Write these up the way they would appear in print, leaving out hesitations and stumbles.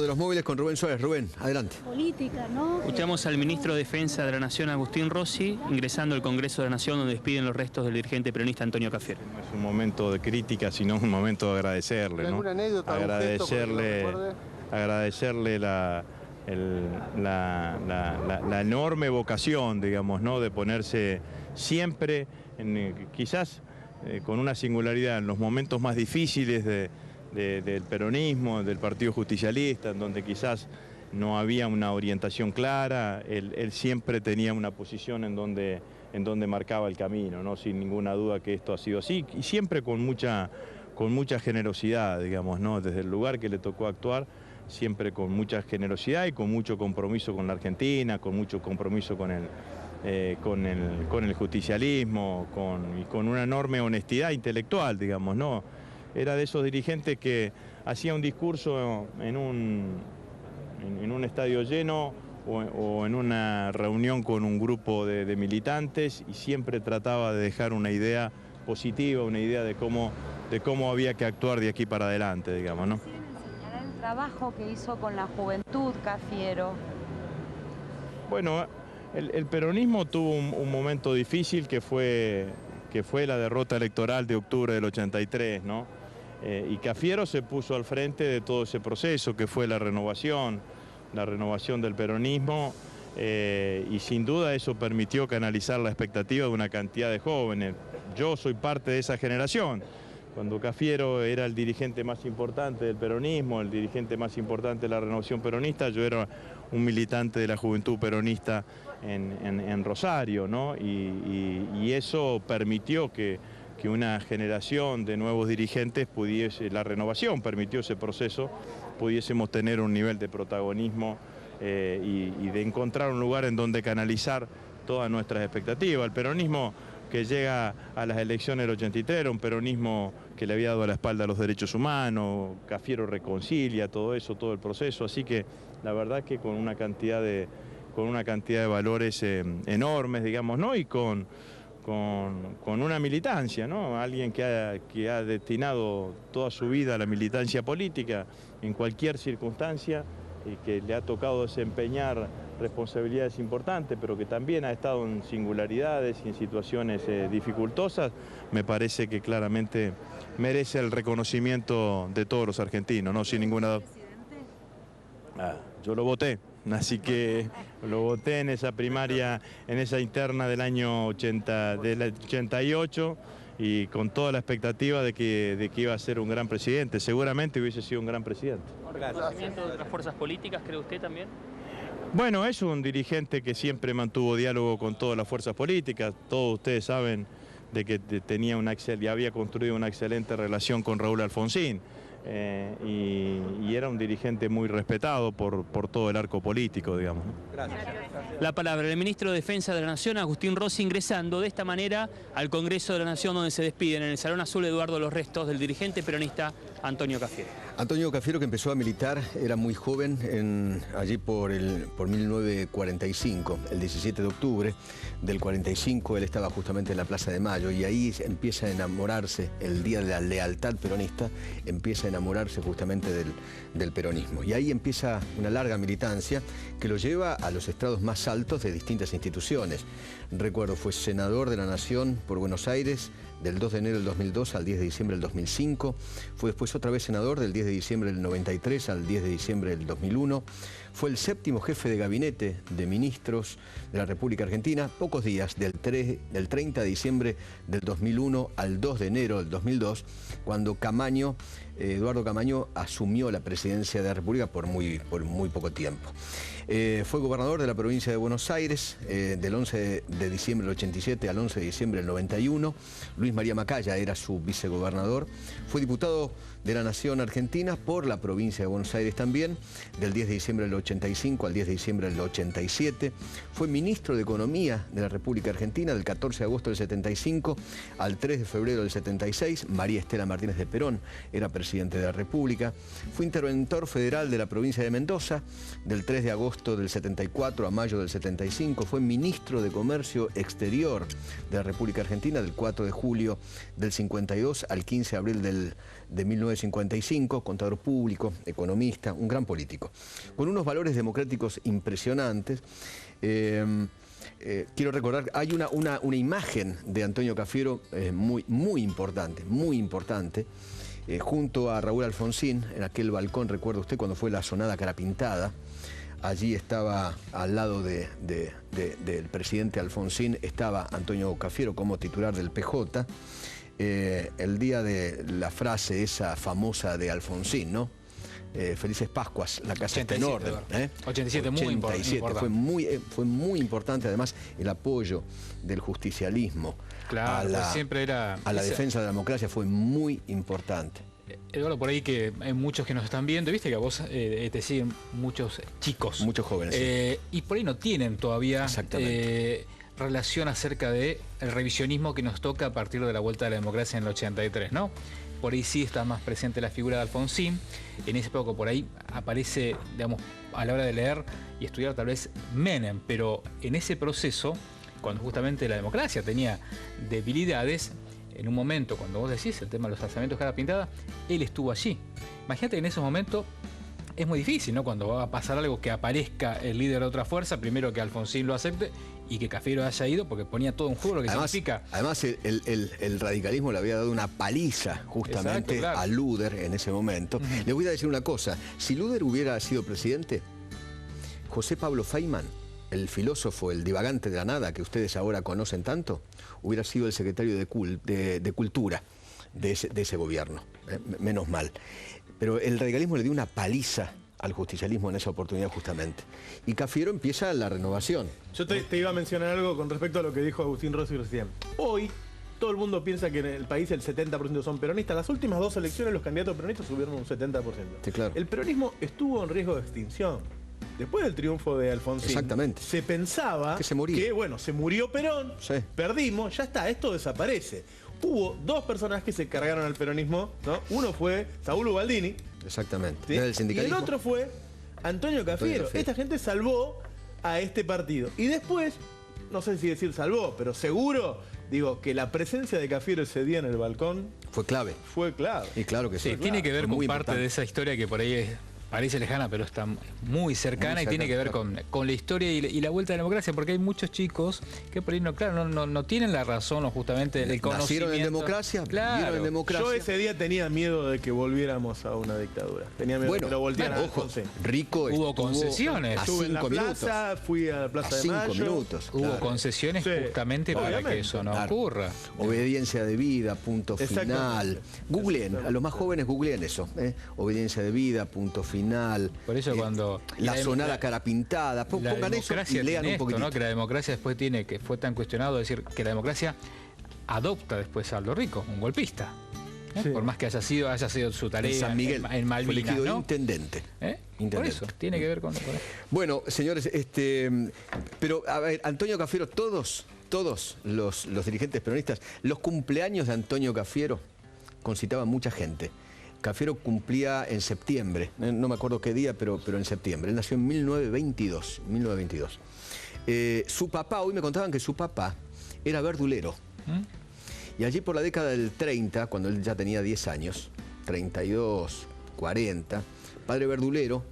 De los móviles con Rubén Suárez. Rubén, adelante. Política, ¿no? Escuchamos al ministro de Defensa de la Nación, Agustín Rossi, ingresando al Congreso de la Nación, donde despiden los restos del dirigente peronista Antonio Cafiero. No es un momento de crítica, sino un momento de agradecerle, ¿no? ¿Alguna anécdota, agradecerle la enorme vocación, digamos, ¿no? De ponerse siempre, quizás con una singularidad, en los momentos más difíciles del peronismo, del Partido Justicialista, en donde quizás no había una orientación clara, él siempre tenía una posición en donde marcaba el camino, ¿no? Sin ninguna duda que esto ha sido así, y siempre con mucha generosidad, digamos, ¿no? Desde el lugar que le tocó actuar, siempre con mucha generosidad y con mucho compromiso con la Argentina, con mucho compromiso con el justicialismo, y con una enorme honestidad intelectual, digamos, ¿no? Era de esos dirigentes que hacía un discurso en un estadio lleno o en una reunión con un grupo de militantes, y siempre trataba de dejar una idea positiva, una idea de cómo había que actuar de aquí para adelante, digamos, ¿no? Señalar el trabajo que hizo con la juventud, Cafiero. Bueno, el peronismo tuvo un momento difícil que fue la derrota electoral de octubre del 83, ¿no? Y Cafiero se puso al frente de todo ese proceso que fue la renovación del peronismo, y sin duda eso permitió canalizar la expectativa de una cantidad de jóvenes. Yo soy parte de esa generación. Cuando Cafiero era el dirigente más importante del peronismo, el dirigente más importante de la renovación peronista, yo era un militante de la juventud peronista en Rosario, ¿no? Y eso permitió que una generación de nuevos dirigentes la renovación permitió ese proceso, pudiésemos tener un nivel de protagonismo y de encontrar un lugar en donde canalizar todas nuestras expectativas. El peronismo que llega a las elecciones del 83 era un peronismo que le había dado la espalda a los derechos humanos, Cafiero reconcilia todo eso, todo el proceso, así que la verdad que con una cantidad de valores enormes, digamos, ¿no? Y con una militancia, ¿no? Alguien que ha destinado toda su vida a la militancia política en cualquier circunstancia, y que le ha tocado desempeñar responsabilidades importantes, pero que también ha estado en singularidades y en situaciones dificultosas, me parece que claramente merece el reconocimiento de todos los argentinos, ¿no? Sin ninguna duda. Yo lo voté. Así que lo voté en esa primaria, en esa interna del año 88, y con toda la expectativa de que iba a ser un gran presidente. Seguramente hubiese sido un gran presidente. ¿Reconocimiento de otras fuerzas políticas, cree usted también? Bueno, es un dirigente que siempre mantuvo diálogo con todas las fuerzas políticas. Todos ustedes saben de que había construido una excelente relación con Raúl Alfonsín. Y era un dirigente muy respetado por todo el arco político, digamos. Gracias. La palabra del ministro de Defensa de la Nación, Agustín Rossi, ingresando de esta manera al Congreso de la Nación, donde se despiden en el Salón Azul Eduardo los restos del dirigente peronista Antonio Cafiero. Antonio Cafiero, que empezó a militar, era muy joven, allí por 1945, el 17 de octubre del 45, él estaba justamente en la Plaza de Mayo, y ahí empieza a enamorarse, el día de la lealtad peronista, empieza a enamorarse justamente del peronismo. Y ahí empieza una larga militancia que lo lleva a los estrados más altos de distintas instituciones. Recuerdo, fue senador de la Nación por Buenos Aires del 2 de enero del 2002 al 10 de diciembre del 2005. Fue después otra vez senador del 10 de diciembre del 93 al 10 de diciembre del 2001. Fue el séptimo jefe de gabinete de ministros de la República Argentina, pocos días del 30 de diciembre del 2001 al 2 de enero del 2002, cuando Eduardo Camaño asumió la presidencia de la República por muy poco tiempo. Fue gobernador de la provincia de Buenos Aires del 11 de diciembre del 87 al 11 de diciembre del 91. Luis María Macaya era su vicegobernador. Fue diputado de la Nación Argentina por la provincia de Buenos Aires también, del 10 de diciembre del 85 al 10 de diciembre del 87. Fue ministro de Economía de la República Argentina del 14 de agosto del 75 al 3 de febrero del 76. María Estela Martínez de Perón era presidente de la República. Fue interventor federal de la provincia de Mendoza del 3 de agosto del 74 a mayo del 75. Fue ministro de Comercio Exterior de la República Argentina del 4 de julio del 52 al 15 de abril de 1955. Contador público, economista, un gran político. Con unos valores democráticos impresionantes. Quiero recordar, hay una imagen de Antonio Cafiero muy importante, junto a Raúl Alfonsín, en aquel balcón, recuerda usted, cuando fue la sonada cara pintada. Allí estaba, al lado del presidente Alfonsín, estaba Antonio Cafiero como titular del PJ. El día de la frase esa famosa de Alfonsín, ¿no? Felices Pascuas, la casa está en orden. 87, muy importante. Fue muy importante, además, el apoyo del justicialismo claro, a la defensa de la democracia fue muy importante. Eduardo, por ahí que hay muchos que nos están viendo, viste que a vos te siguen muchos chicos. Muchos jóvenes. Sí. Y por ahí no tienen todavía relación acerca del revisionismo que nos toca a partir de la vuelta de la democracia en el 83, ¿no? Por ahí sí está más presente la figura de Alfonsín. En ese poco por ahí aparece, digamos, a la hora de leer y estudiar tal vez Menem, pero en ese proceso, cuando justamente la democracia tenía debilidades, en un momento, cuando vos decís el tema de los alzamientos cara pintada, él estuvo allí. Imagínate que en esos momentos es muy difícil, ¿no? Cuando va a pasar algo, que aparezca el líder de otra fuerza, primero que Alfonsín lo acepte y que Cafiero haya ido, porque ponía todo en juego lo que significa. Además, el radicalismo le había dado una paliza justamente a Luder en ese momento. Le voy a decir una cosa, si Luder hubiera sido presidente, José Pablo Feynman, el filósofo, el divagante de la nada que ustedes ahora conocen tanto, hubiera sido el secretario de Cultura de ese gobierno. Menos mal. Pero el radicalismo le dio una paliza al justicialismo en esa oportunidad justamente. Y Cafiero empieza la renovación. Yo te iba a mencionar algo con respecto a lo que dijo Agustín Rossi recién. Hoy todo el mundo piensa que en el país el 70% son peronistas. Las últimas 2 elecciones los candidatos peronistas subieron un 70%. Sí, claro. El peronismo estuvo en riesgo de extinción. Después del triunfo de Alfonsín, exactamente, se pensaba que se moría. Bueno, se murió Perón, sí, perdimos, ya está, esto desaparece. Hubo 2 personas que se cargaron al peronismo, ¿no? Uno fue Saúl Ubaldini. Exactamente. ¿Sí? Y el otro fue Antonio Cafiero. Esta gente salvó a este partido. Y después, no sé si decir salvó, pero seguro, digo, que la presencia de Cafiero ese día en el balcón fue clave. Fue clave. Y claro que sí. Tiene que ver con parte de esa historia que por ahí parece lejana, pero está muy cercana, y tiene que ver con la historia y la vuelta de la democracia, porque hay muchos chicos que por ahí no tienen la razón o justamente el conocimiento. Nacieron en democracia, vivieron en democracia. Yo ese día tenía miedo de que volviéramos a una dictadura. Tenía miedo de que lo voltearan. Ojo, Rico hubo concesiones. Estuve en la plaza, fui a la Plaza de Mayo. 5 minutos. Hubo concesiones justamente para que eso no ocurra. Obediencia de vida, punto final. Googleen, a los más jóvenes googleen eso. Obediencia de vida, punto final. Por eso cuando la sonada cara pintada, pongan eso y lean un poquitito, ¿no? Que la democracia después que fue tan cuestionado, decir que la democracia adopta después a Aldo Rico, un golpista. Sí. Por más que haya sido su tarea en San Miguel, en Malvinas, fue ¿no? Intendente. Por eso, tiene que ver con eso. Bueno, señores, pero a ver, Antonio Cafiero, todos los dirigentes peronistas, los cumpleaños de Antonio Cafiero concitaban mucha gente. Cafiero cumplía en septiembre, no me acuerdo qué día, pero en septiembre. Él nació en 1922. Su papá, hoy me contaban que su papá era verdulero. Y allí por la década del 30, cuando él ya tenía 10 años, 32, 40, padre verdulero,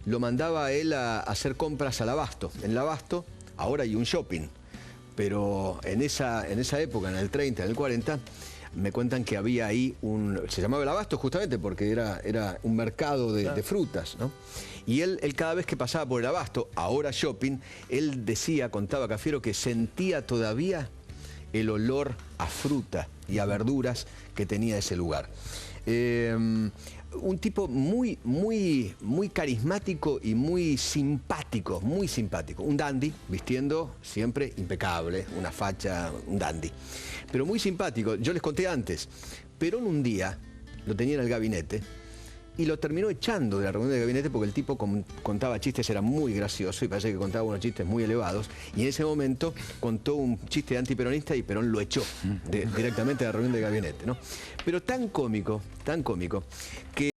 lo mandaba a él a hacer compras al abasto. En el abasto ahora hay un shopping, pero en esa época, en el 30, en el 40... me cuentan que había ahí se llamaba el abasto justamente porque era un mercado de frutas, ¿no? Y él cada vez que pasaba por el abasto, ahora shopping, él contaba Cafiero, que sentía todavía el olor a fruta y a verduras que tenía ese lugar. Un tipo muy carismático y muy simpático, un dandy, vistiendo siempre impecable, una facha, un dandy, pero muy simpático. Yo les conté antes, Perón un día lo tenía en el gabinete y lo terminó echando de la reunión de gabinete porque el tipo contaba chistes, era muy gracioso y parece que contaba unos chistes muy elevados, y en ese momento contó un chiste antiperonista y Perón lo echó directamente de la reunión de gabinete, ¿no? Pero tan cómico, que